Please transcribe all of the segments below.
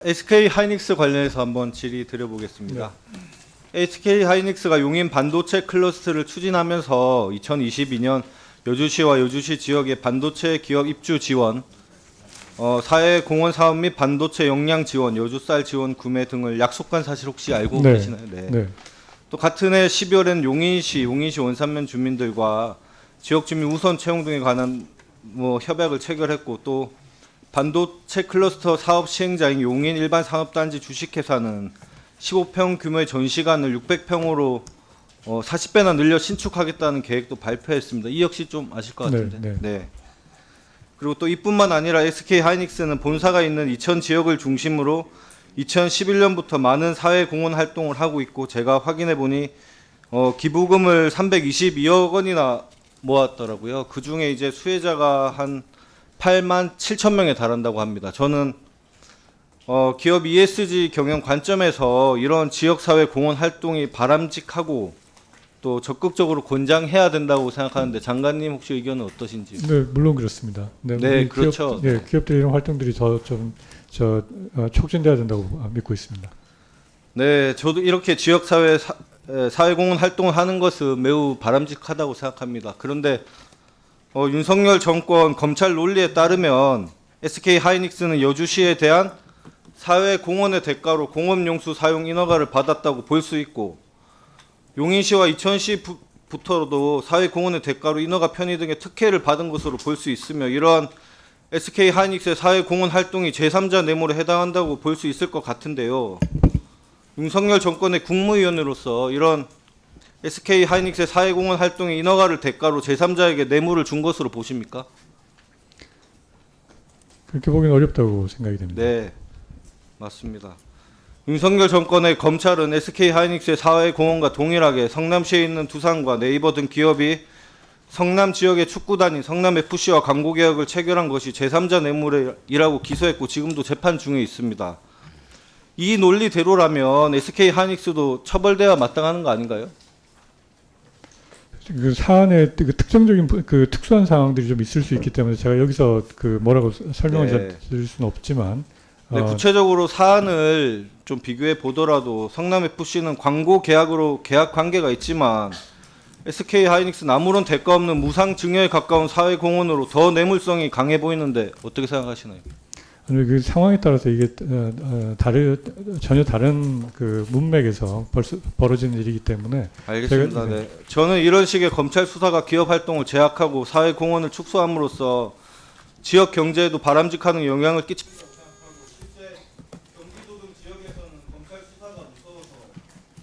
SK 하이닉스 관련해서 한번 질의 드려보겠습니다. SK 하이닉스가 용인 반도체 클러스터를 추진하면서 2022년 여주시와 여주시 지역의 반도체 기업 입주 지원, 사회 공헌 사업 및 반도체 역량 지원, 여주쌀 지원 구매 등을 약속한 사실 혹시 알고 계시나요? 네. 또 같은 해 12월에는 용인시 원산면 주민들과 지역 주민 우선 채용 등에 관한 협약을 체결했고, 또 반도체 클러스터 사업 시행자인 용인 일반 산업단지 주식회사는 15평 규모의 전시관을 600평으로 40배나 늘려 신축하겠다는 계획도 발표했습니다. 이 역시 좀 아실 것 같은데. 네. 그리고 또 이뿐만 아니라 SK 하이닉스는 본사가 있는 이천 지역을 중심으로 2011년부터 많은 사회 공헌 활동을 하고 있고, 제가 확인해 보니 기부금을 322억 원이나 모았더라고요. 그 중에 이제 수혜자가 한 8만 7천 명에 달한다고 합니다. 저는 기업 ESG 경영 관점에서 이런 지역사회 공헌 활동이 바람직하고 또 적극적으로 권장해야 된다고 생각하는데, 장관님 혹시 의견은 어떠신지? 네, 물론 그렇습니다. 네, 그렇죠. 기업들이 이런 활동들이 촉진돼야 된다고 믿고 있습니다. 네, 저도 이렇게 지역사회 사회공헌 활동을 하는 것은 매우 바람직하다고 생각합니다. 그런데 윤석열 정권 검찰 논리에 따르면 SK 하이닉스는 여주시에 대한 사회공헌의 대가로 공업용수 사용 인허가를 받았다고 볼 수 있고, 용인시와 이천시부터도 사회공헌의 대가로 인허가 편의 등의 특혜를 받은 것으로 볼 수 있으며, 이러한 SK 하이닉스의 사회공헌 활동이 제3자 뇌물에 해당한다고 볼 수 있을 것 같은데요. 윤석열 정권의 국무위원으로서 이런 SK 하이닉스의 사회공헌 활동의 인허가를 대가로 제3자에게 뇌물을 준 것으로 보십니까? 그렇게 보기는 어렵다고 생각이 됩니다. 네, 맞습니다. 윤석열 정권의 검찰은 SK 하이닉스의 사회공헌과 동일하게 성남시에 있는 두산과 네이버 등 기업이 성남 지역의 축구단인 성남FC와 광고 계약을 체결한 것이 제3자 뇌물이라고 기소했고, 지금도 재판 중에 있습니다. 이 논리대로라면 SK 하이닉스도 처벌돼야 마땅하는 거 아닌가요? 그 사안에 그 특정적인 그 특수한 상황들이 좀 있을 수 있기 때문에 제가 여기서 그 뭐라고 설명을 드릴 수는 없지만, 네, 구체적으로 사안을 좀 비교해 보더라도 성남FC는 광고 계약으로 계약 관계가 있지만 SK 하이닉스는 아무런 대가 없는 무상 증여에 가까운 사회 공헌으로 더 뇌물성이 강해 보이는데 어떻게 생각하시나요? 아니, 그 상황에 따라서 이게 전혀 다른 그 문맥에서 벌어진 일이기 때문에. 알겠습니다. 네. 저는 이런 식의 검찰 수사가 기업 활동을 제약하고 사회 공헌을 축소함으로써 지역 경제에도 바람직한 영향을 끼치고, 실제 경기도 등 지역에서는 검찰 수사가 무서워서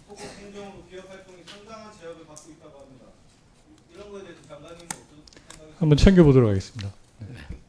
소급 행정으로 기업 활동이 상당한 제약을 받고 있다고 합니다. 이런 거에 대해서 장관님은 어떤 생각이세요? 한번 챙겨보도록 하겠습니다.